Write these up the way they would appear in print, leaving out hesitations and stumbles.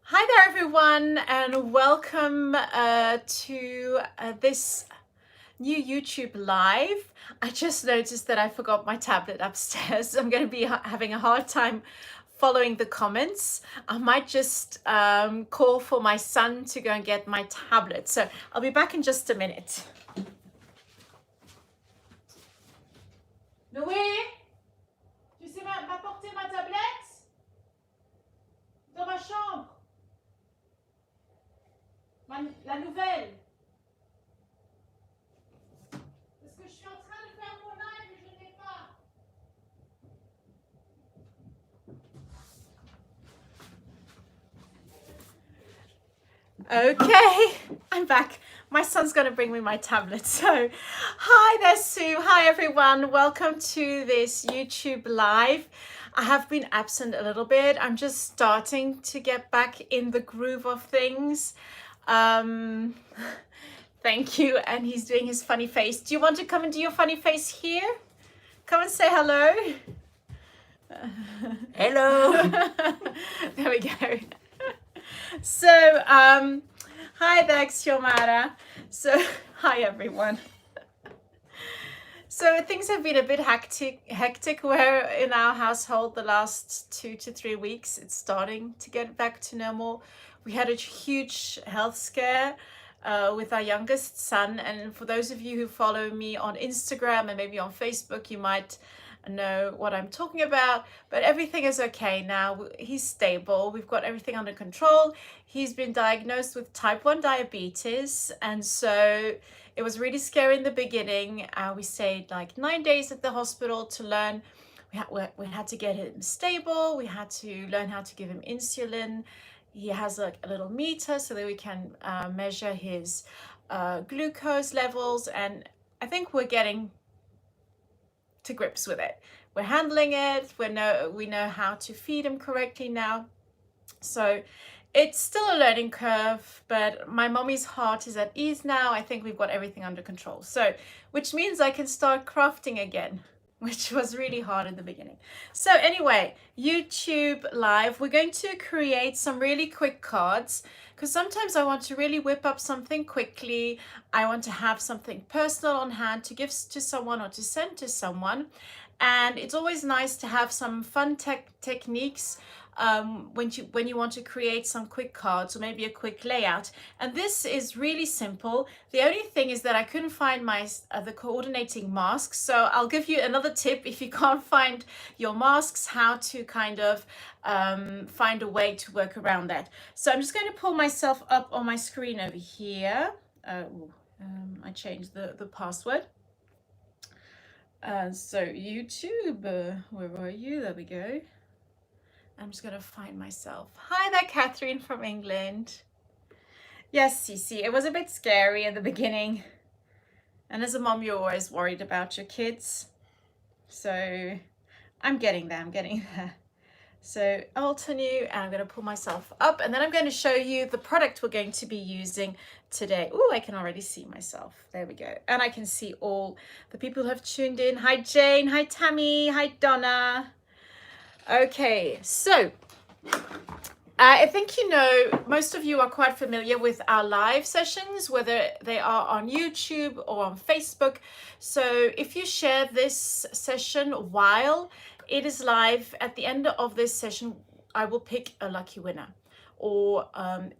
Hi there, everyone, and welcome to this new YouTube live. I just noticed that I forgot my tablet upstairs. I'm going to be having a hard time following the comments. I might just call for my son to go and get my tablet. So I'll be back in just a minute. Noé, tu sais m'apporter ma tablette dans ma chambre? La nouvelle. Parce que je suis en train de faire mon live et je ne l'ai pas. Okay, I'm back. My son's going to bring me my tablet. So, hi there, Sue. Hi, everyone. Welcome to this YouTube live. I have been absent a little bit. I'm just starting to get back in the groove of things. Thank you. And he's doing his funny face. Do you want to come and do your funny face here? Come and say hello. Hello. There we go. So, hi there, Xiomara. So, hi everyone. So things have been a bit hectic where in our household the last 2 to 3 weeks. It's starting to get back to normal. We had a huge health scare with our youngest son, and for those of you who follow me on Instagram and maybe on Facebook, you might know what I'm talking about, but everything is okay now. He's stable. We've got everything under control. He's been diagnosed with type 1 diabetes, and so it was really scary in the beginning. We stayed like 9 days at the hospital to learn. We had to get him stable. We had to learn how to give him insulin. He has like a little meter so that we can measure his glucose levels, and I think we're getting to grips with it. We're handling it. We know how to feed him correctly now. So it's still a learning curve, but my mommy's heart is at ease now. I think we've got everything under control. So, which means I can start crafting again, which was really hard in the beginning. So anyway, YouTube live, we're going to create some really quick cards because sometimes I want to really whip up something quickly. I want to have something personal on hand to give to someone or to send to someone. And it's always nice to have some fun techniques when you want to create some quick cards or maybe a quick layout. And this is really simple. The only thing is that I couldn't find my the coordinating masks, so I'll give you another tip if you can't find your masks, how to kind of find a way to work around that. So I'm just going to pull myself up on my screen over here. I changed the password. So YouTube, where are you? There we go. I'm just going to find myself. Hi there, Catherine from England. Yes, Cece, it was a bit scary in the beginning. And as a mom, you're always worried about your kids. So I'm getting there. So Alton you, and I'm going to pull myself up, and then I'm going to show you the product we're going to be using today. Oh, I can already see myself. There we go. And I can see all the people who have tuned in. Hi, Jane. Hi, Tammy. Hi, Donna. Okay, so I think you know, most of you are quite familiar with our live sessions, whether they are on YouTube or on Facebook. So if you share this session while it is live, at the end of this session, I will pick a lucky winner. Or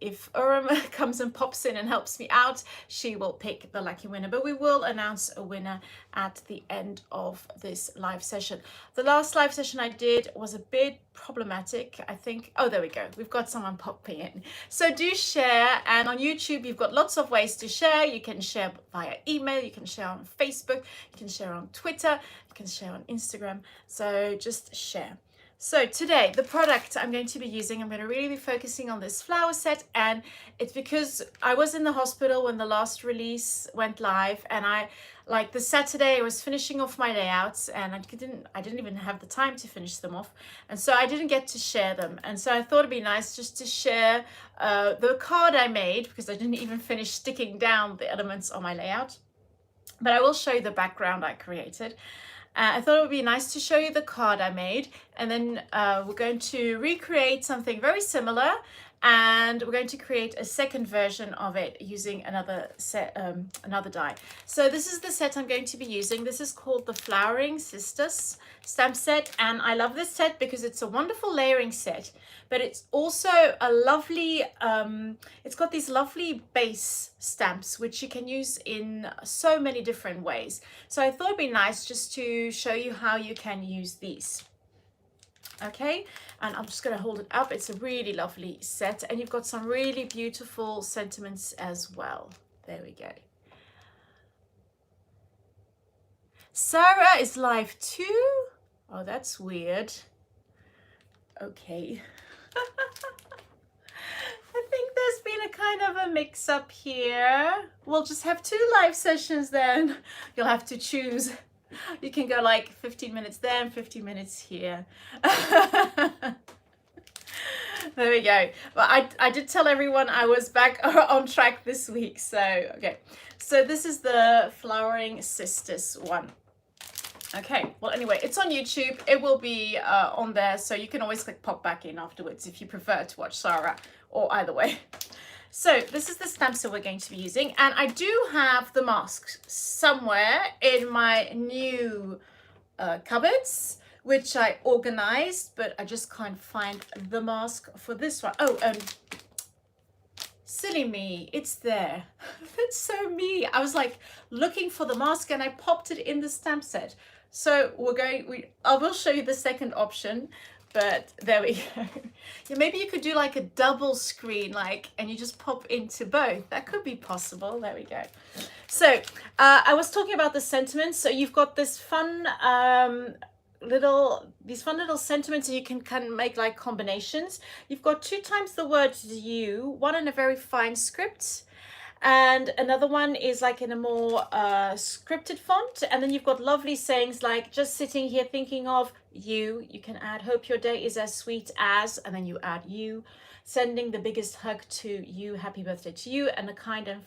if Urim comes and pops in and helps me out, she will pick the lucky winner. But we will announce a winner at the end of this live session. The last live session I did was a bit problematic, I think. Oh, there we go. We've got someone popping in. So do share. And on YouTube, you've got lots of ways to share. You can share via email. You can share on Facebook. You can share on Twitter. You can share on Instagram. So just share. So today, the product I'm going to be using, I'm going to really be focusing on this flower set, and it's because I was in the hospital when the last release went live, and like the Saturday I was finishing off my layouts, and I didn't even have the time to finish them off, and so I didn't get to share them. And so I thought it'd be nice just to share the card I made, because I didn't even finish sticking down the elements on my layout, but I will show you the background I created. I thought it would be nice to show you the card I made, And then we're going to recreate something very similar, and we're going to create a second version of it using another set, another die. So this is the set I'm going to be using. This is called the Flowering Cistus stamp set, and I love this set because it's a wonderful layering set, but it's also a lovely, it's got these lovely base stamps which you can use in so many different ways. So I thought it'd be nice just to show you how you can use these. Okay, and I'm just going to hold it up. It's a really lovely set, and you've got some really beautiful sentiments as well. There we go. Sarah is live too. Oh, that's weird. Okay. I think there's been a kind of a mix-up here. We'll just have 2 live sessions then. You'll have to choose. You can go like 15 minutes there and 15 minutes here. There we go. Well, I did tell everyone I was back on track this week. So, okay. So this is the Flowering Cistus one. Okay, well, anyway, it's on YouTube. It will be on there, so you can always click pop back in afterwards if you prefer to watch Sarah, or either way. So this is the stamps that we're going to be using, and I do have the mask somewhere in my new cupboards, which I organized, but I just can't find the mask for this one. Oh, silly me, it's there. That's so me. I was like looking for the mask and I popped it in the stamp set. So I will show you the second option, but there we go. Yeah, maybe you could do like a double screen, like, and you just pop into both. That could be possible. There we go. So I was talking about the sentiments. So you've got this fun little sentiments, and you can make like combinations. You've got 2 times the word you, one in a very fine script, and another one is like in a more scripted font. And then you've got lovely sayings like just sitting here thinking of you. You can add hope your day is as sweet as, and then you add you, sending the biggest hug to you, happy birthday to you, and a kind and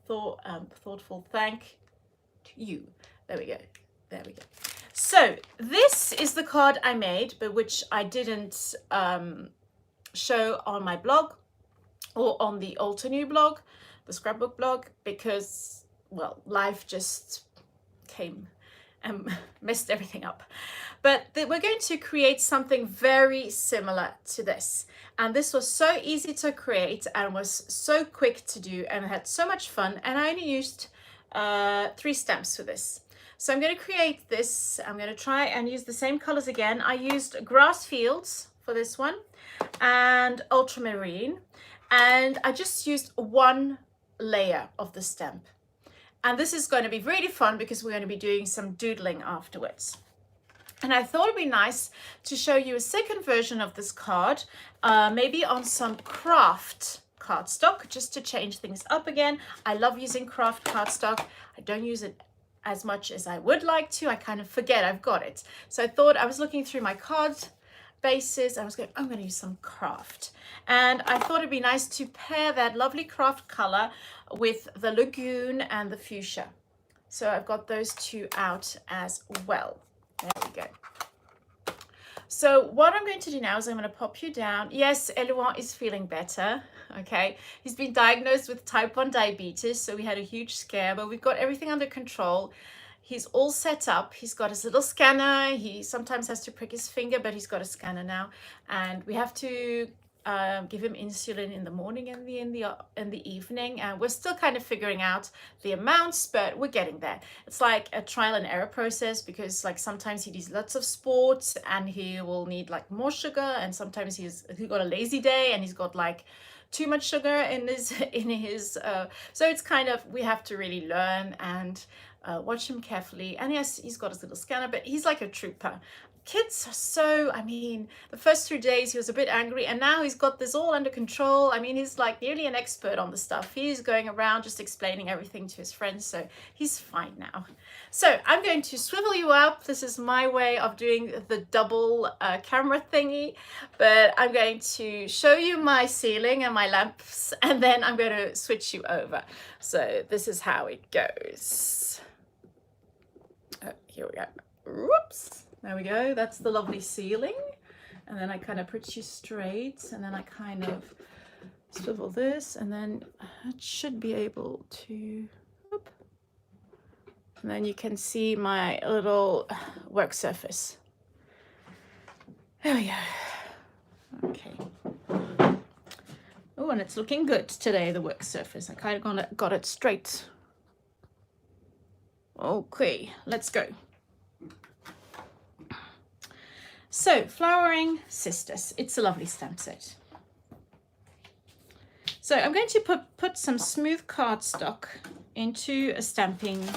thoughtful thank to you. There we go. There we go. So this is the card I made, but which I didn't show on my blog or on the Alter New blog, the scrapbook blog, because, well, life just came and messed everything up. But we're going to create something very similar to this. And this was so easy to create and was so quick to do, and I had so much fun. And I only used 3 stamps for this. So I'm going to create this. I'm going to try and use the same colors again. I used Grass Fields for this one and Ultramarine. And I just used 1 layer of the stamp. And this is going to be really fun because we're going to be doing some doodling afterwards. And I thought it'd be nice to show you a second version of this card, maybe on some craft cardstock, just to change things up again. I love using craft cardstock. I don't use it as much as I would like to. I kind of forget I've got it. So I thought, I was looking through my card bases, I was going, I'm going to use some craft. And I thought it'd be nice to pair that lovely craft color with the Lagoon and the Fuchsia. So I've got those 2 out as well. There we go. So what I'm going to do now is I'm going to pop you down. Yes, Elouan is feeling better. Okay. He's been diagnosed with type 1 diabetes. So we had a huge scare, but we've got everything under control. He's all set up. He's got his little scanner. He sometimes has to prick his finger, but he's got a scanner now. And we have to give him insulin in the morning and in the evening. And we're still kind of figuring out the amounts, but we're getting there. It's like a trial and error process, because like sometimes he does lots of sports and he will need like more sugar, and sometimes he's got a lazy day and he's got like too much sugar in his so it's kind of, we have to really learn and watch him carefully. And yes, he's got his little scanner, but he's like a trooper. Kids are so, I mean, the first 3 days he was a bit angry, and now he's got this all under control. I mean, he's like nearly an expert on the stuff. He's going around just explaining everything to his friends, so he's fine now. So I'm going to swivel you up. This is my way of doing the double camera thingy, but I'm going to show you my ceiling and my lamps, and then I'm going to switch you over. So this is how it goes. Oh, here we go. Whoops. There we go. That's the lovely ceiling. And then I kind of put you straight, and then I kind of swivel this, and then it should be able to, whoop. And then you can see my little work surface. There we go. Okay. Oh, and it's looking good today, the work surface. I kind of got it straight. Okay, let's go. So, Flowering Cistus. It's a lovely stamp set. So I'm going to put some smooth cardstock into a stamping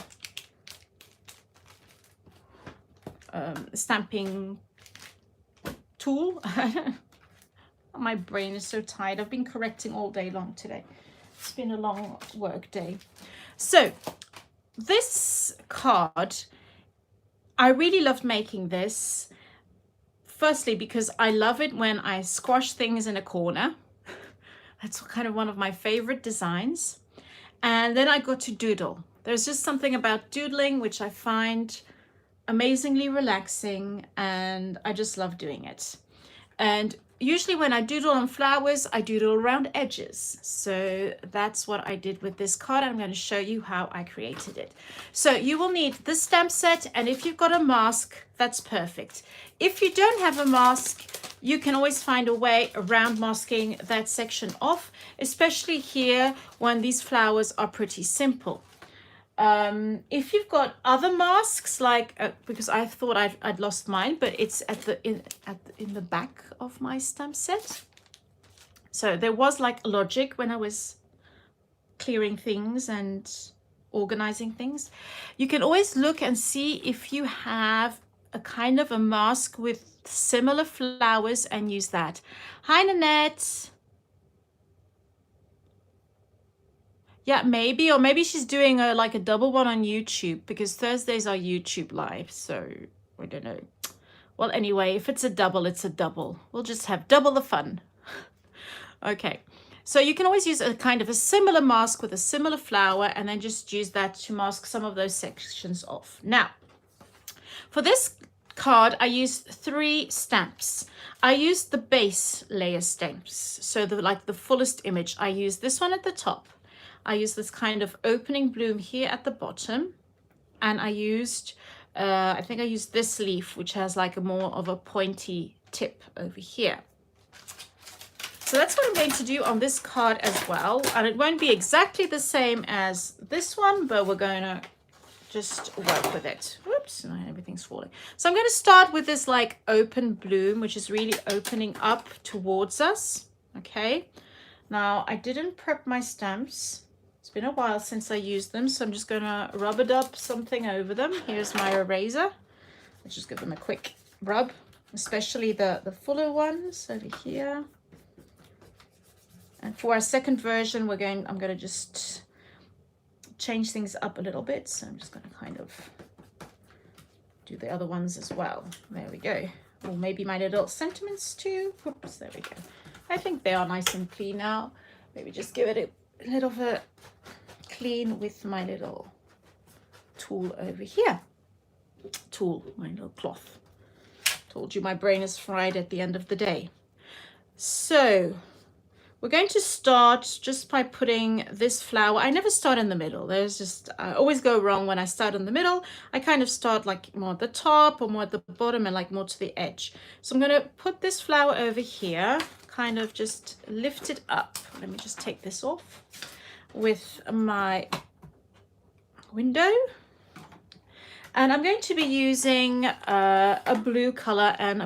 tool. My brain is so tired. I've been correcting all day long today. It's been a long work day. So this card, I really loved making this. Firstly, because I love it when I squash things in a corner. That's kind of one of my favorite designs. And then I got to doodle. There's just something about doodling which I find amazingly relaxing, and I just love doing it. And usually when I doodle on flowers, I doodle around edges. So that's what I did with this card. I'm going to show you how I created it. So you will need this stamp set, and if you've got a mask, that's perfect. If you don't have a mask, you can always find a way around masking that section off, especially here when these flowers are pretty simple. If you've got other masks, like because I thought I'd lost mine, but it's in the back of my stamp set. So there was like logic when I was clearing things and organizing things. You can always look and see if you have a kind of a mask with similar flowers and use that. Hi, Nanette. Yeah, maybe, or maybe she's doing like a double one on YouTube, because Thursdays are YouTube live, so I don't know. Well, anyway, if it's a double, it's a double. We'll just have double the fun. Okay, so you can always use a kind of a similar mask with a similar flower, and then just use that to mask some of those sections off. Now, for this card, I used 3 stamps. I used the base layer stamps, so like the fullest image. I used this one at the top. I used this kind of opening bloom here at the bottom, and I used, I think I used this leaf, which has like a more of a pointy tip over here. So that's what I'm going to do on this card as well. And it won't be exactly the same as this one, but we're going to just work with it. Whoops, no, everything's falling. So I'm going to start with this like open bloom, which is really opening up towards us. Okay. Now, I didn't prep my stamps. It's been a while since I used them, so I'm just going to rub it up something over them. Here's my eraser. Let's just give them a quick rub, especially the fuller ones over here. And for our second version, I'm going to just change things up a little bit. So I'm just going to kind of do the other ones as well. There we go. Or maybe my little sentiments too. Oops, there we go. I think they are nice and clean now. Maybe just give it a little of a clean with my little tool over here. My little cloth. Told you my brain is fried at the end of the day. So we're going to start just by putting this flower. I never start in the middle. I always go wrong when I start in the middle. I kind of start like more at the top or more at the bottom and like more to the edge. So I'm going to put this flower over here, kind of just lift it up. Let me just take this off with my window. And I'm going to be using a blue color, and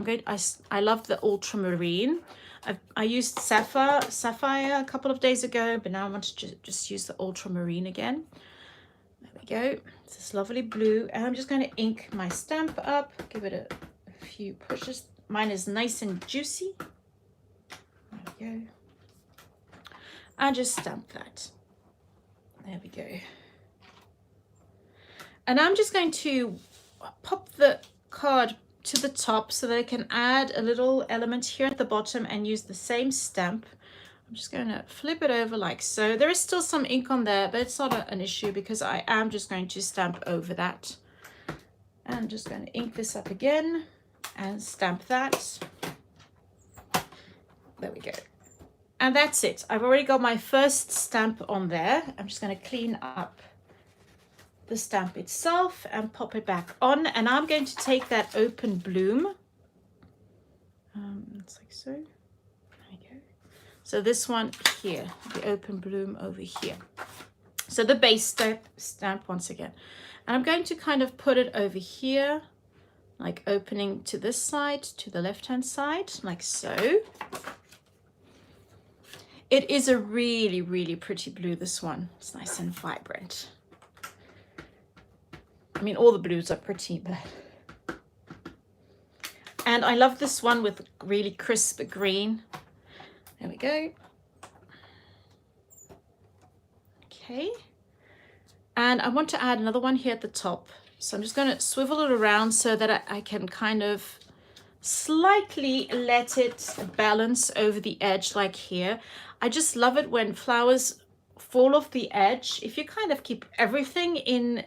I love the ultramarine. I used sapphire a couple of days ago, but now I want to just use the ultramarine again. There we go. It's this lovely blue, and I'm just going to ink my stamp up, give it a few pushes. Mine is nice and juicy. There we go. And just stamp that. There we go. And I'm just going to pop the card to the top so that I can add a little element here at the bottom and use the same stamp. I'm just going to flip it over like so. There is still some ink on there, but it's not an issue because I am just going to stamp over that. And I'm just going to ink this up again and stamp that. There we go. And that's it. I've already got my first stamp on there. I'm just going to clean up the stamp itself and pop it back on. And I'm going to take that open bloom. It's like so. There we go. So this one here, the open bloom over here. So the base stamp once again. And I'm going to kind of put it over here, like opening to this side, to the left-hand side, like so. It is a really, really pretty blue, this one. It's nice and vibrant. I mean, all the blues are pretty, but... And I love this one with really crisp green. There we go. Okay. And I want to add another one here at the top. So I'm just going to swivel it around so that I can kind of slightly let it balance over the edge like here. I just love it when flowers fall off the edge. If you kind of keep everything in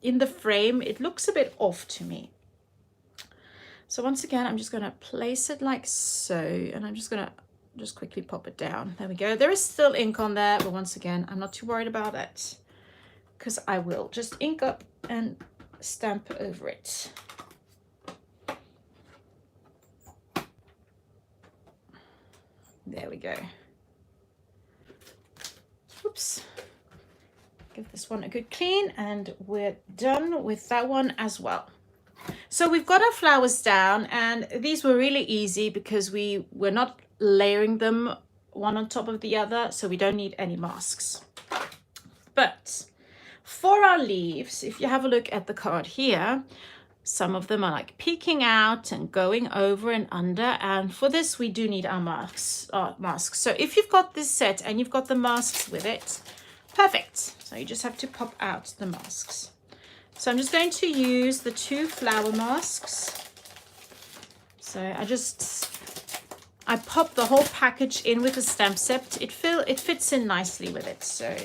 the frame, it looks a bit off to me. So once again, I'm just going to place it like so, and I'm just going to just quickly pop it down. There we go. There is still ink on there, but once again, I'm not too worried about it because I will just ink up and stamp over it. There we go. Oops. Give this one a good clean, and we're done with that one as well. So we've got our flowers down, and these were really easy because we were not layering them one on top of the other, so we don't need any masks. But for our leaves, if you have a look at the card here, some of them are like peeking out and going over and under, and for this we do need our masks. So if you've got this set and you've got the masks with it, perfect. So you just have to pop out the masks. So I'm just going to use the 2 flower masks. So I pop the whole package in with the stamp set. It fits in nicely with it. So,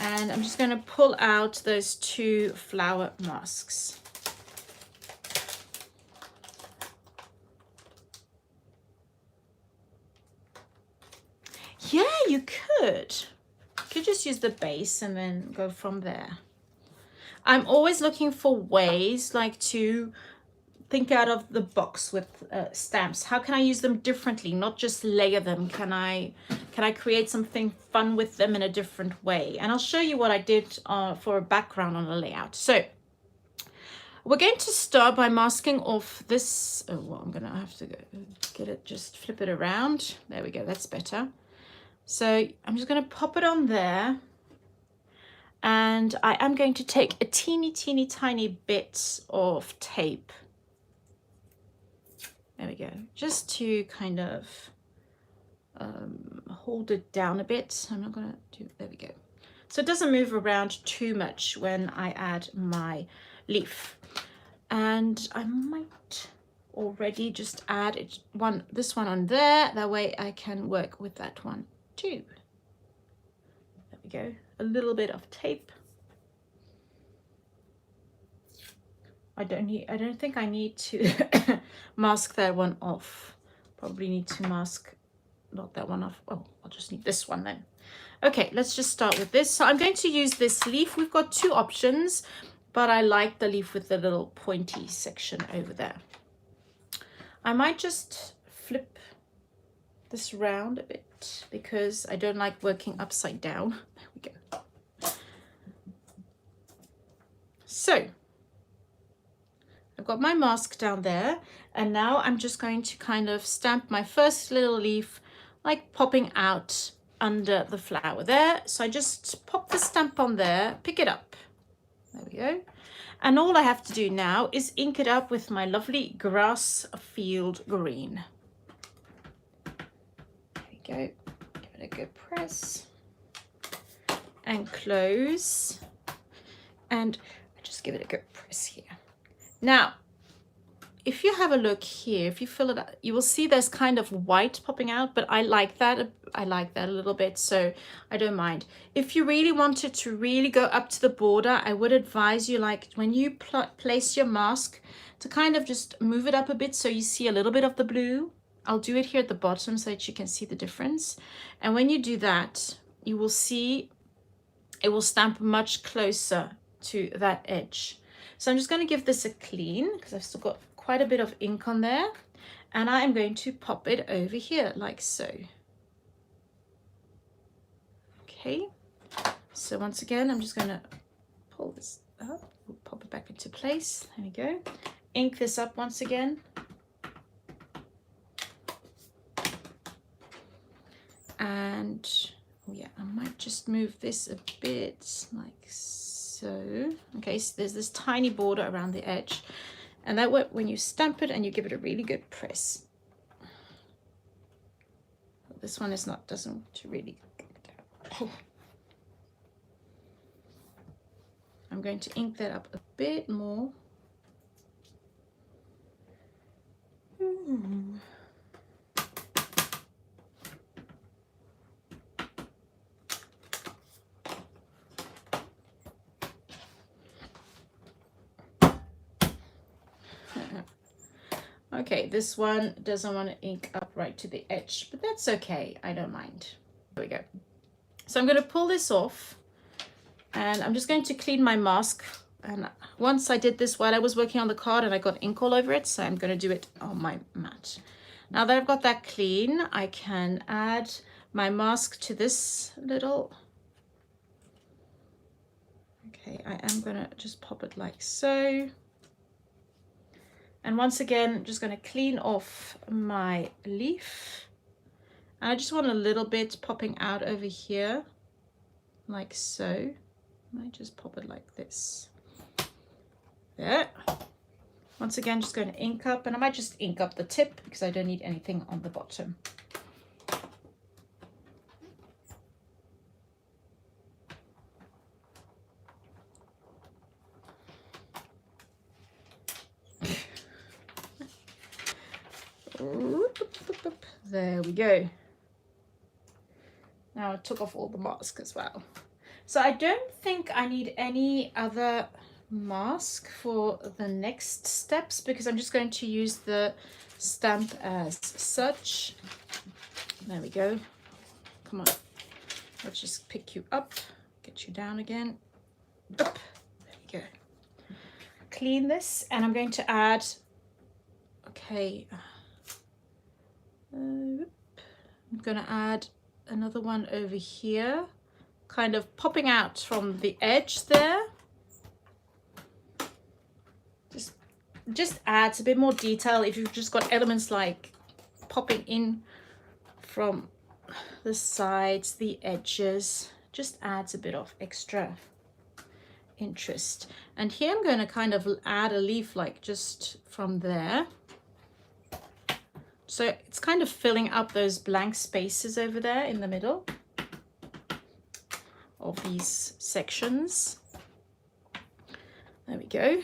and I'm just going to pull out those 2 flower masks. Yeah, you could. You could just use the base and then go from there. I'm always looking for ways like to think out of the box with stamps. How can I use them differently, not just layer them? Can I create something fun with them in a different way? And I'll show you what I did for a background on a layout. So we're going to start by masking off this. Oh, well, I'm gonna have to get it, just flip it around. There we go, that's better. So I'm just going to pop it on there, and I am going to take a teeny tiny bit of tape. There we go, just to kind of hold it down a bit. I'm not going to do, there we go. So it doesn't move around too much when I add my leaf. And I might already just add this one on there. That way I can work with that one too. There we go. A little bit of tape. I don't think I need to mask that one off. Probably need to mask not that one off. Oh, I'll just need this one then. Okay, let's just start with this. So I'm going to use this leaf. We've got 2 options, but I like the leaf with the little pointy section over there. I might just flip this round a bit because I don't like working upside down. There we go. So I've got my mask down there, and now I'm just going to kind of stamp my first little leaf, like popping out under the flower there. So I just pop the stamp on there, pick it up. There we go. And all I have to do now is ink it up with my lovely grass field green. There we go. Give it a good press and close, and I just give it a good press here. Now, if you have a look here, if you fill it up, you will see there's kind of white popping out, but I like that. I like that a little bit, so I don't mind. If you really wanted to really go up to the border, I would advise you, like when you place your mask, to kind of just move it up a bit so you see a little bit of the blue. I'll do it here at the bottom so that you can see the difference. And when you do that, you will see it will stamp much closer to that edge. So I'm just going to give this a clean because I've still got quite a bit of ink on there. And I am going to pop it over here like so. Okay. So once again, I'm just going to pull this up. We'll pop it back into place. There we go. Ink this up once again. And oh yeah, I might just move this a bit like so. Okay, so there's this tiny border around the edge, and that way when you stamp it and you give it a really good press. This one is not, doesn't really. I'm going to ink that up a bit more. Okay, this one doesn't want to ink up right to the edge, but that's okay. I don't mind. There we go. So I'm going to pull this off, and I'm just going to clean my mask. And once I did this while I was working on the card, and I got ink all over it, so I'm going to do it on my mat. Now that I've got that clean, I can add my mask to this little. Okay, I am going to just pop it like so. And once again, I'm just going to clean off my leaf. And I just want a little bit popping out over here, like so. I might just pop it like this. There. Once again, just going to ink up, and I might just ink up the tip because I don't need anything on the bottom. There we go. Now I took off all the mask as well. So I don't think I need any other mask for the next steps because I'm just going to use the stamp as such. There we go. Come on. Let's just pick you up, get you down again. Up. There we go. Clean this, and I'm going to add, okay, I'm going to add another one over here, kind of popping out from the edge there. Just adds a bit more detail if you've just got elements like popping in from the sides, the edges, just adds a bit of extra interest. And here I'm going to kind of add a leaf like just from there. So it's kind of filling up those blank spaces over there in the middle of these sections. There we go.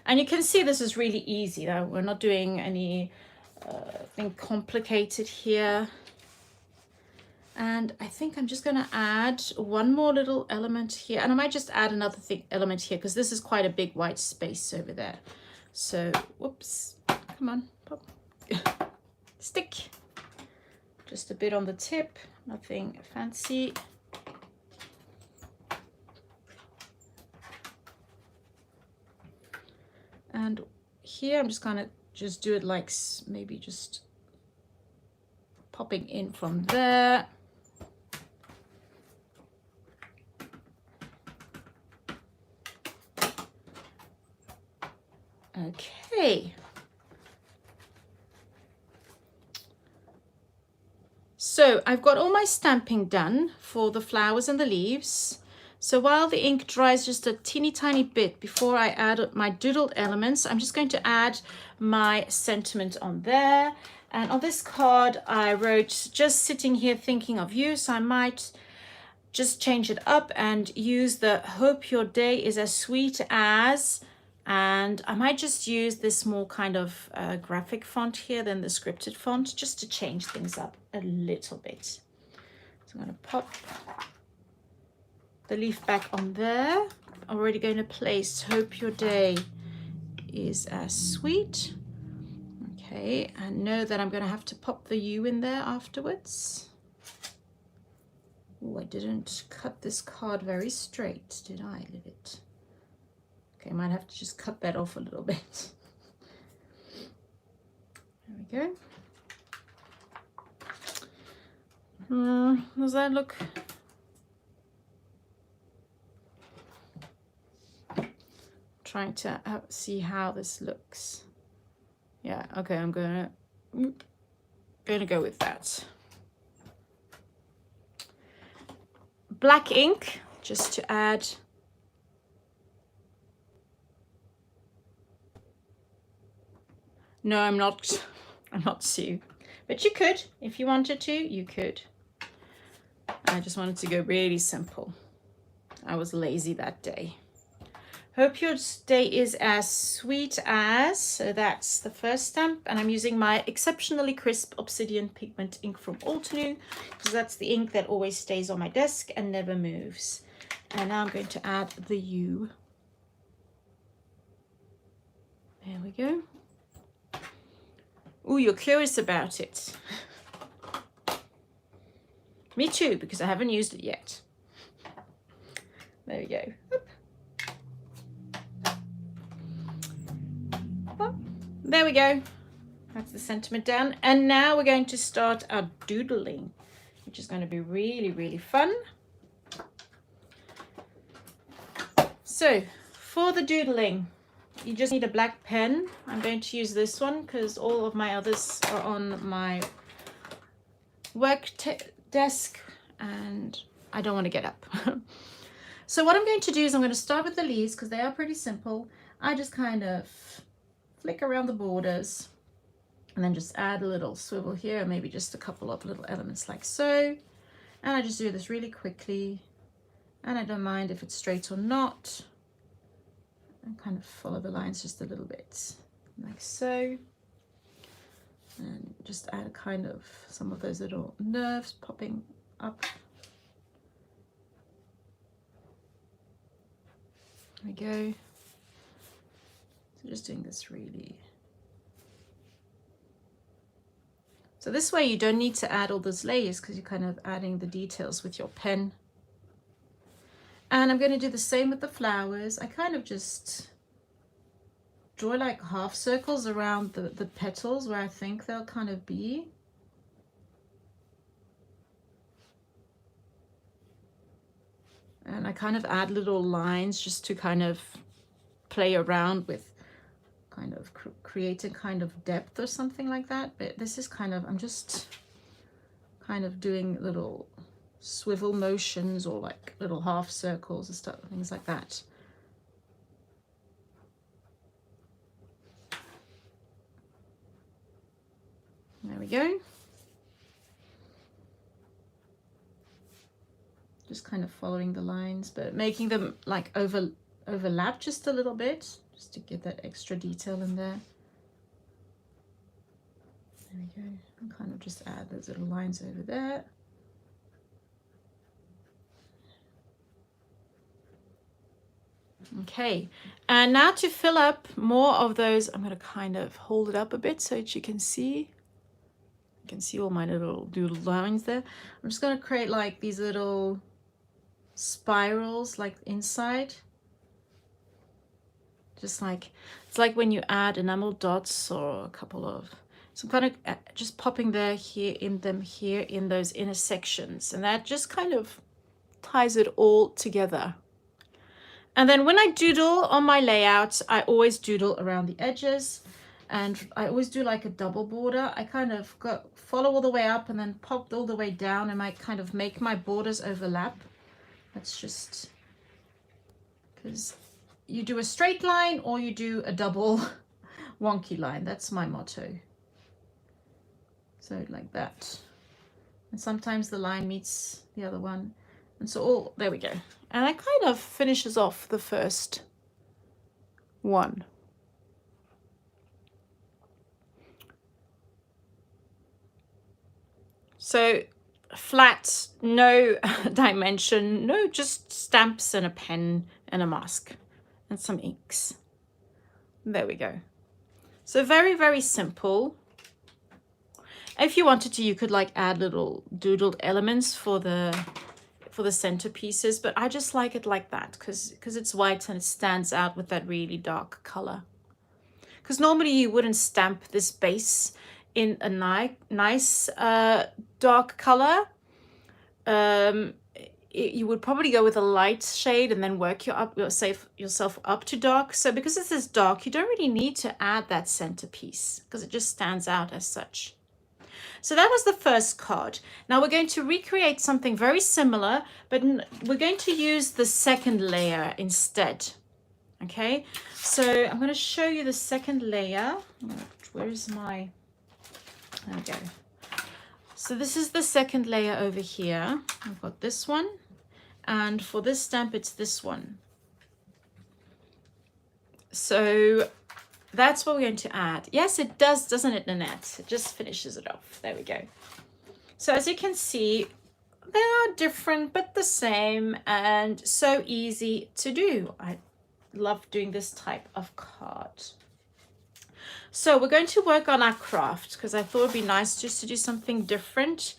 And you can see this is really easy though. We're not doing any thing complicated here. And I think I'm just going to add one more little element here. And I might just add another element here because this is quite a big white space over there. So, whoops, come on, pop. Stick. Just a bit on the tip, nothing fancy. And here I'm just gonna just do it like maybe just popping in from there. Okay. So I've got all my stamping done for the flowers and the leaves. So while the ink dries just a teeny tiny bit before I add my doodled elements, I'm just going to add my sentiment on there. And on this card, I wrote, just sitting here thinking of you. So I might just change it up and use the hope your day is as sweet as And I might just use this more kind of graphic font here than the scripted font, just to change things up a little bit. So I'm going to pop the leaf back on there. Already going to place "Hope your day is as sweet." Okay, and know that I'm going to have to pop the U in there afterwards. Oh, I didn't cut this card very straight, did I, Lilith? Okay, I might have to just cut that off a little bit. There we go. Does that look... Trying to see how this looks. Yeah, okay, I'm gonna go with that. Black ink, just to add. No, I'm not Sue, but you could, if you wanted to, you could. I just wanted to go really simple. I was lazy that day. Hope your day is as sweet as, so that's the first stamp, and I'm using my exceptionally crisp obsidian pigment ink from Altenew, because that's the ink that always stays on my desk and never moves. And now I'm going to add the U. There we go. Oh, you're curious about it. Me too, because I haven't used it yet. There we go. Well, there we go. That's the sentiment down. And now we're going to start our doodling, which is going to be really, really fun. So for the doodling, you just need a black pen. I'm going to use this one because all of my others are on my work desk and I don't want to get up. So what I'm going to do is I'm going to start with the leaves because they are pretty simple. I just kind of flick around the borders and then just add a little swivel here, maybe just a couple of little elements like so. And I just do this really quickly and I don't mind if it's straight or not. And kind of follow the lines just a little bit like so. And just add a kind of some of those little nerves popping up. There we go. So just doing this really. So this way you don't need to add all those layers because you're kind of adding the details with your pen. And I'm going to do the same with the flowers. I kind of just draw like half circles around the petals where I think they'll kind of be. And I kind of add little lines just to kind of play around with kind of creating kind of depth or something like that. But this is kind of, I'm just kind of doing little swivel motions or like little half circles and stuff, things like that. There we go. Just kind of following the lines, but making them like overlap just a little bit, just to get that extra detail in there. There we go. And kind of just add those little lines over there. Okay, and now to fill up more of those, I'm going to kind of hold it up a bit so that you can see. You can see all my little doodle lines there. I'm just going to create like these little spirals like inside. Just like, it's like when you add enamel dots or a couple of, so I'm kind of just popping there here in them here in those intersections, and that just kind of ties it all together. And then when I doodle on my layout, I always doodle around the edges, and I always do like a double border. I kind of follow all the way up and then pop all the way down, and I kind of make my borders overlap. That's just because you do a straight line or you do a double wonky line. That's my motto. So like that. And sometimes the line meets the other one. And so there we go. And that kind of finishes off the first 1. So flat, no dimension, no, just stamps and a pen and a mask and some inks. There we go. So very, very simple. If you wanted to, you could like add little doodled elements for the centerpieces, but I just like it like that because it's white and it stands out with that really dark color. Because normally you wouldn't stamp this base in a nice dark color. You would probably go with a light shade and then work yourself up to dark. So because this is dark, you don't really need to add that centerpiece because it just stands out as such. So that was the first card. Now we're going to recreate something very similar, but we're going to use the second layer instead. Okay, so I'm going to show you the second layer. Where is my, there we go. So this is the second layer over here. I've got this one, and for this stamp, it's this one. So that's what we're going to add. Yes, it does, doesn't it, Nanette? It just finishes it off. There we go. So as you can see, they are different, but the same, and so easy to do. I love doing this type of card. So we're going to work on our craft because I thought it'd be nice just to do something different.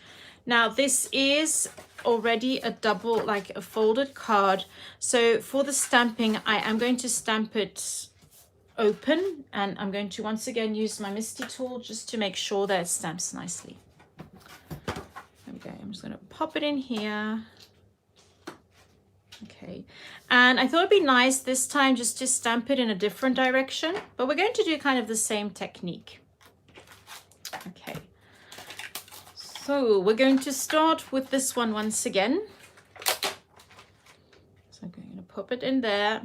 Now this is already a double, like a folded card. So for the stamping, I am going to stamp it open, and I'm going to once again use my Misty tool just to make sure that it stamps nicely. There we go. I'm just going to pop it in here. Okay, and I thought it'd be nice this time just to stamp it in a different direction, but we're going to do kind of the same technique. Okay, so we're going to start with this one once again. So I'm going to pop it in there.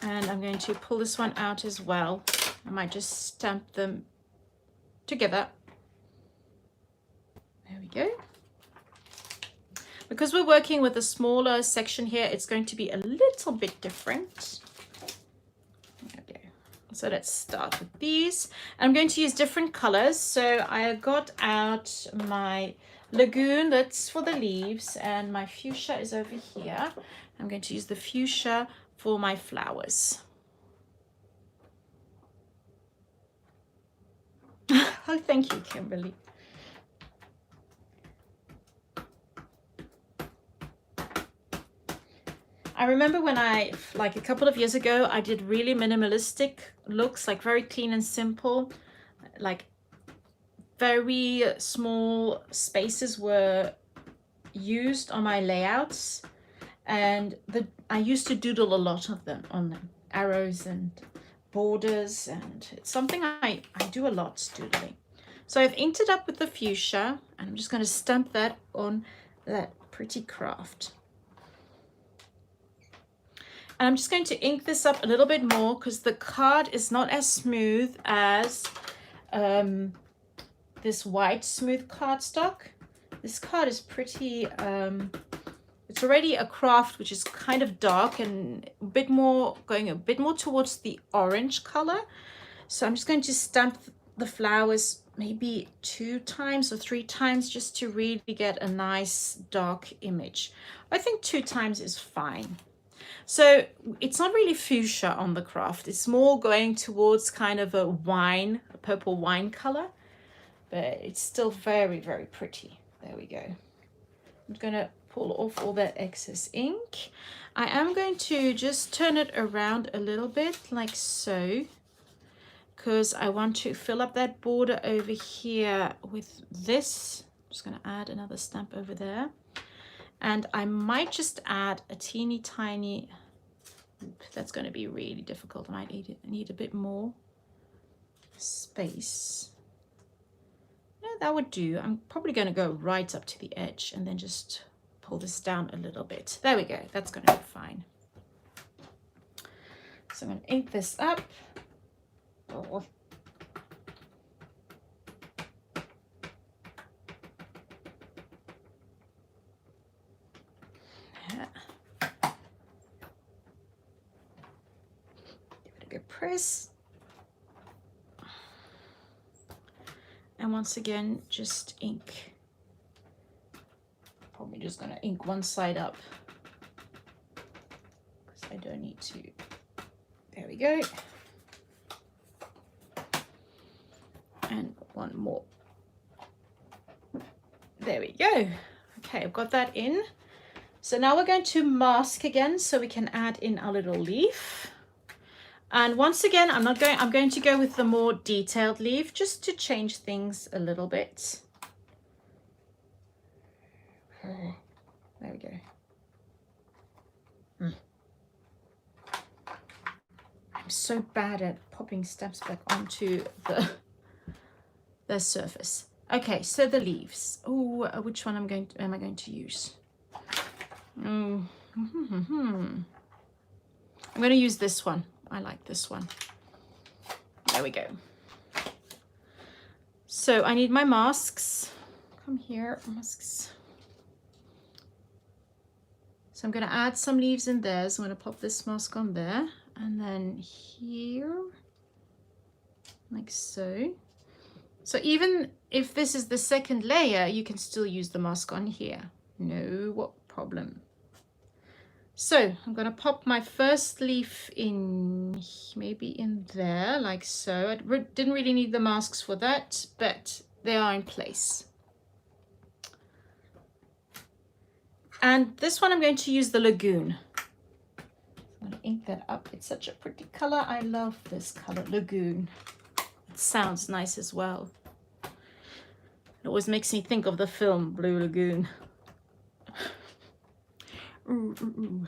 And I'm going to pull this one out as well. I might just stamp them together. There we go. Because we're working with a smaller section here, it's going to be a little bit different. Okay, so let's start with these. I'm going to use different colors. So I got out my lagoon, that's for the leaves, and my fuchsia is over here. I'm going to use the fuchsia for my flowers. Oh, thank you, Kimberly. I remember when like a couple of years ago, I did really minimalistic looks, like very clean and simple, like very small spaces were used on my layouts, and I used to doodle a lot of them on them, arrows and borders, and it's something I do a lot, doodling. So I've inked it up with the fuchsia, and I'm just going to stamp that on that pretty craft. And I'm just going to ink this up a little bit more because the card is not as smooth as this white smooth cardstock. This card is pretty, it's already a craft which is kind of dark and going a bit more towards the orange color. So I'm just going to stamp the flowers maybe 2 times or 3 times just to really get a nice dark image. I think 2 times is fine. So it's not really fuchsia on the craft. It's more going towards kind of a purple wine color, but it's still very, very pretty. There we go. I'm going to pull off all that excess ink. I am going to just turn it around a little bit like so, because I want to fill up that border over here with this. I'm just going to add another stamp over there. And I might just add a teeny tiny, that's going to be really difficult. I might need a bit more space. No, that would do. I'm probably going to go right up to the edge and then just pull this down a little bit. There we go. That's going to be fine. So I'm going to ink this up. Oh. press. And once again, just ink. Probably just gonna ink one side up because I don't need to. There we go. And one more. There we go. Okay, I've got that in. So now we're going to mask again so we can add in our little leaf. And once again, I'm going to go with the more detailed leaf just to change things a little bit. There we go. I'm so bad at popping stamps back onto the surface. Okay, so the leaves. Oh, which one am I going to use? I'm going to use this one. I like this one. There we go. So I need my masks. Come here, masks. So I'm going to add some leaves in there. So I'm going to pop this mask on there. And then here, like so. So even if this is the second layer, you can still use the mask on here. No problem. So I'm going to pop my first leaf in, maybe in there, like so. I didn't really need the masks for that, but they are in place. And this one I'm going to use the Lagoon. I'm going to ink that up. It's such a pretty color. I love this color, Lagoon. It sounds nice as well. It always makes me think of the film Blue Lagoon. Ooh, ooh, ooh.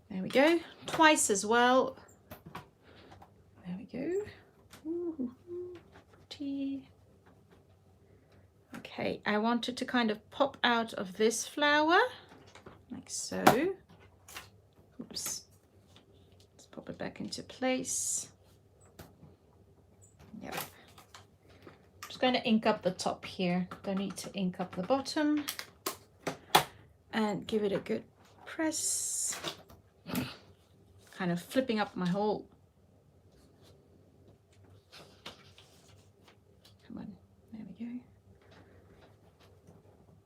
There we go. Twice as well. There we go. Ooh, pretty. Okay, I want it to kind of pop out of this flower, like so. Oops. Let's pop it back into place. Yep. Just going to ink up the top here. Don't need to ink up the bottom. And give it a good press. Kind of flipping up my whole. Come on, there we go.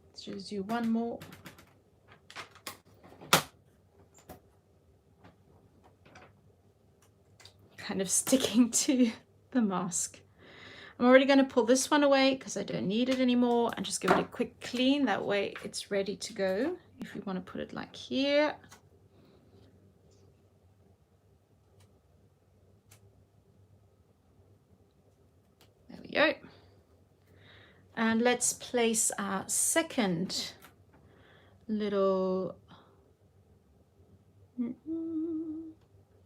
Let's just do one more. Kind of sticking to the mask. I'm already going to pull this one away because I don't need it anymore and just give it a quick clean. That way it's ready to go. If you want to put it like here. There we go. And let's place our second little, I'm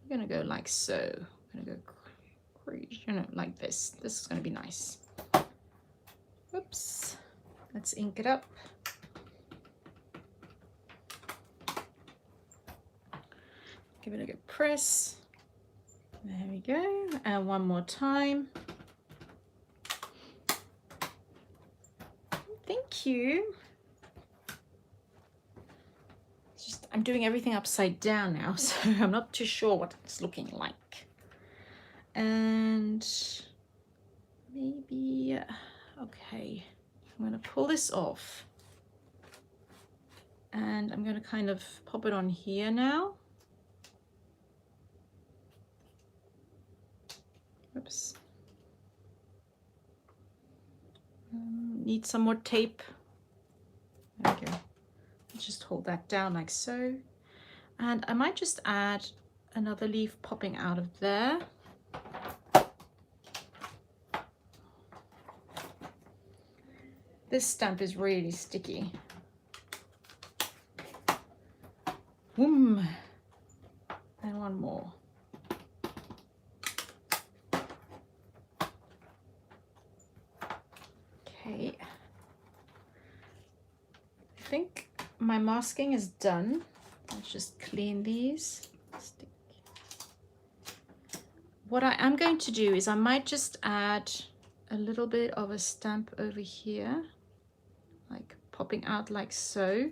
going to go like so. I'm going to go crazy, you know, like this. This is going to be nice. Oops. Let's ink it up. Give it a good press. There we go. And one more time. Thank you. It's just, I'm doing everything upside down now, so I'm not too sure what it's looking like. And maybe, okay, I'm going to pull this off. And I'm going to kind of pop it on here now. Oops. Need some more tape. There we go. Just hold that down like so. And I might just add another leaf popping out of there. This stamp is really sticky. Boom. And one more. Okay. I think my masking is done. Let's just clean these. Stick. What I am going to do is I might just add a little bit of a stamp over here, like popping out like so.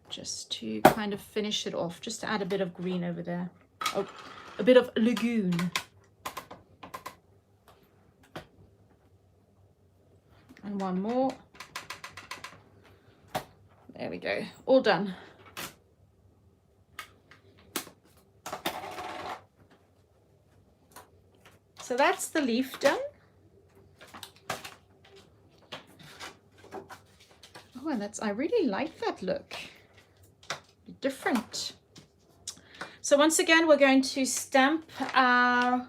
just to kind of finish it off, just to add a bit of green over there. Oh, a bit of lagoon. And one more. There we go, all done. So that's the leaf done. Oh, and I really like that look. Different. So once again, we're going to stamp our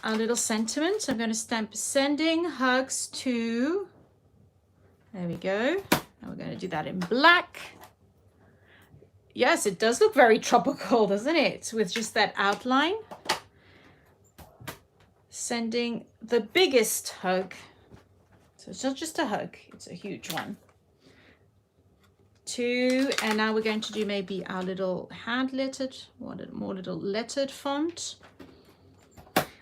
little sentiment. I'm going to stamp sending hugs to, there we go. And we're going to do that in black. Yes, it does look very tropical, doesn't it? With just that outline. Sending the biggest hug. So it's not just a hug, it's a huge one. To, and now we're going to do maybe our little hand lettered, more little lettered font.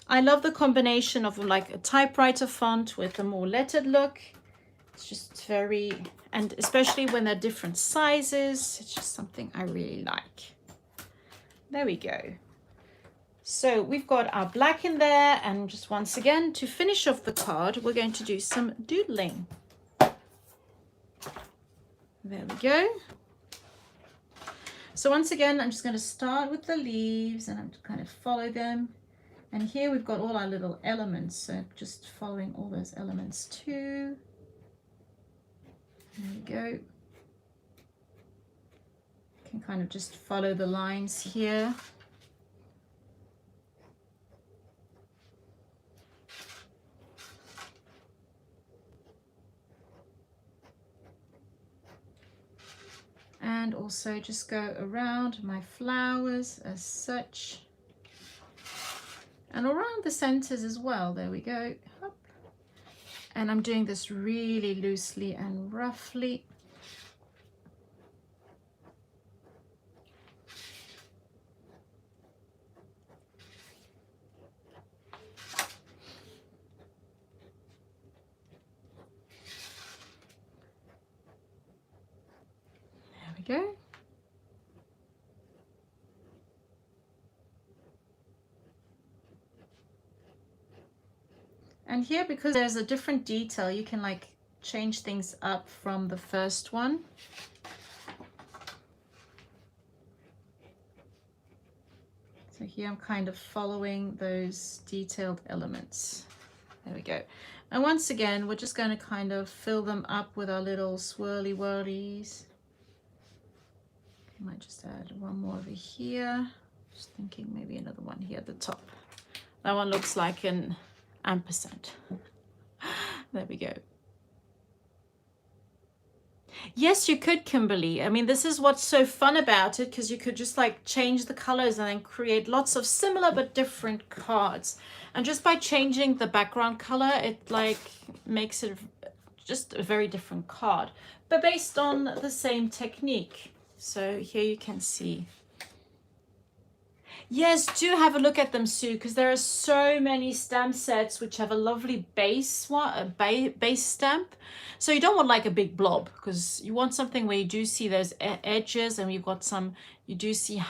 I love the combination of like a typewriter font with a more lettered look. It's just very, and especially when they're different sizes, it's just something I really like. There we go. So we've got our black in there, and just once again, to finish off the card, we're going to do some doodling. There we go. So once again, I'm just going to start with the leaves and I'm just kind of follow them. And here we've got all our little elements. So just following all those elements too. There we go. You can kind of just follow the lines here. And also just go around my flowers as such. And around the centers as well. There we go. Hop. And I'm doing this really loosely and roughly. Go. And here, because there's a different detail, you can like change things up from the first one. So here I'm kind of following those detailed elements. There we go. And once again, we're just going to kind of fill them up with our little swirly whirlies. Might just add one more over here. Just thinking maybe another one here at the top. That one looks like an ampersand. There we go. Yes, you could, Kimberly. I mean, this is what's so fun about it, because you could just like change the colors and then create lots of similar but different cards. And just by changing the background color, it like makes it just a very different card, but based on the same technique. So here you can see. Yes, do have a look at them, Sue, because there are so many stamp sets which have a lovely base one, base stamp. So you don't want like a big blob, because you want something where you do see those edges, and you've got some, you do see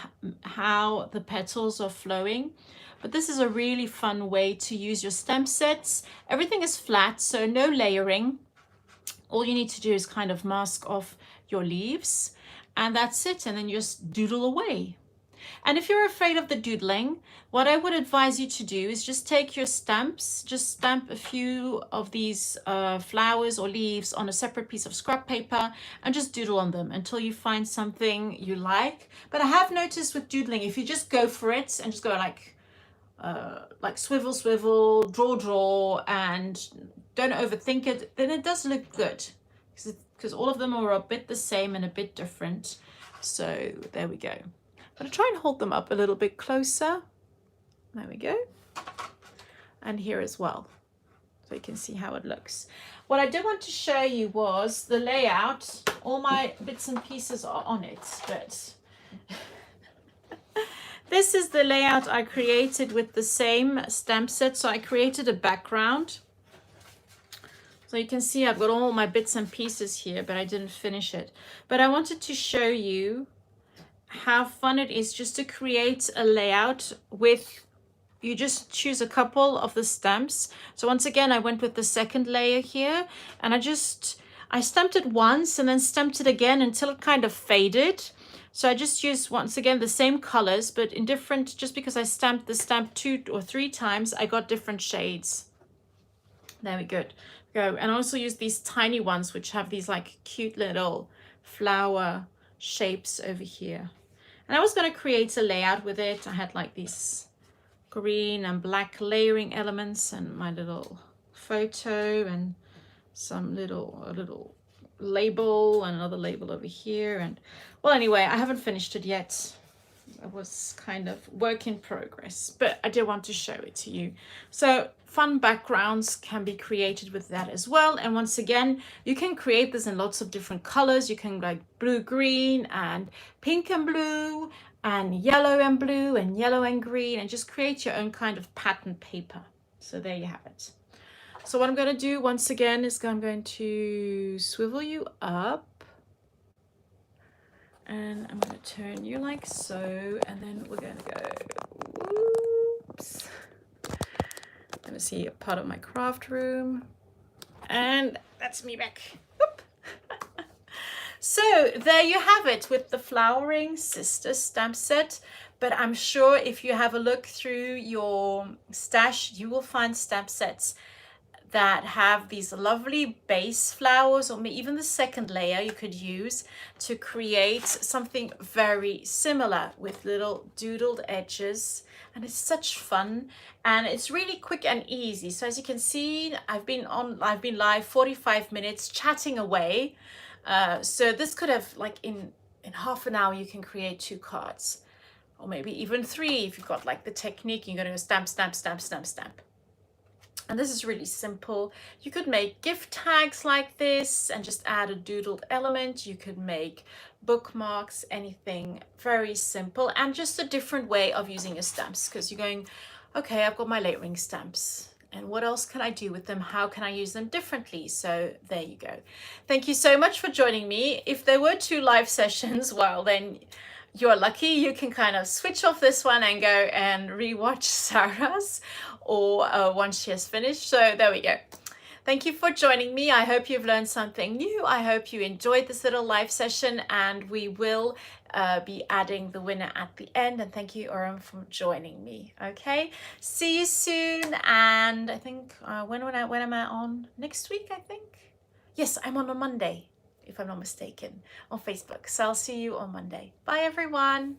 how the petals are flowing. But this is a really fun way to use your stamp sets. Everything is flat, so no layering. All you need to do is kind of mask off your leaves. And that's it, and then you just doodle away. And if you're afraid of the doodling, what I would advise you to do is just take your stamps, just stamp a few of these flowers or leaves on a separate piece of scrap paper and just doodle on them until you find something you like. But I have noticed with doodling, if you just go for it and just go like swivel, swivel, draw, draw, and don't overthink it, then it does look good. Because all of them are a bit the same and a bit different. So there we go. I'm going to try and hold them up a little bit closer. There we go. And here as well, so you can see how it looks. What I did want to show you was the layout. All my bits and pieces are on it, but this is the layout I created with the same stamp set. So I created a background. So you can see I've got all my bits and pieces here, but I didn't finish it. But I wanted to show you how fun it is just to create a layout with, you just choose a couple of the stamps. So once again, I went with the second layer here, and I stamped it once and then stamped it again until it kind of faded. So I just used, once again, the same colors, but in different, just because I stamped the stamp 2 or 3 times, I got different shades. There we go. And I also use these tiny ones, which have these like cute little flower shapes over here. And I was going to create a layout with it. I had like these green and black layering elements and my little photo and some little label and another label over here. And well, anyway, I haven't finished it yet. It was kind of work in progress, but I did want to show it to you. So fun backgrounds can be created with that as well. And once again, you can create this in lots of different colors. You can like blue, green, and pink and blue, and yellow and blue, and yellow and green, and just create your own kind of pattern paper. So there you have it. So what I'm going to do once again is I'm going to swivel you up. And I'm going to turn you like so, and then we're going to go, whoops. Let me see a part of my craft room. And that's me back. Whoop. So there you have it with the flowering Cistus stamp set. But I'm sure if you have a look through your stash, you will find stamp sets that have these lovely base flowers, or even the second layer you could use to create something very similar with little doodled edges. And it's such fun, and it's really quick and easy. So as you can see, I've been live 45 minutes chatting away. So this could have, like, in half an hour you can create 2 cards, or maybe even 3 if you've got like the technique. You're going to go stamp, stamp, stamp, stamp, stamp. And this is really simple. You could make gift tags like this and just add a doodled element. You could make bookmarks, anything very simple, and just a different way of using your stamps, because you're going, okay, I've got my layering stamps, and what else can I do with them? How can I use them differently? So there you go. Thank you so much for joining me. If there were 2 live sessions, well, then you're lucky. You can kind of switch off this one and go and rewatch Sarah's, or once she has finished. So there we go. Thank you for joining me. I hope you've learned something new. I hope you enjoyed this little live session, and we will be adding the winner at the end. And thank you, Oram, for joining me. Okay, see you soon. And I think when am I on? Next week, I think. Yes, I'm on a Monday, if I'm not mistaken, on Facebook. So I'll see you on Monday. Bye, everyone.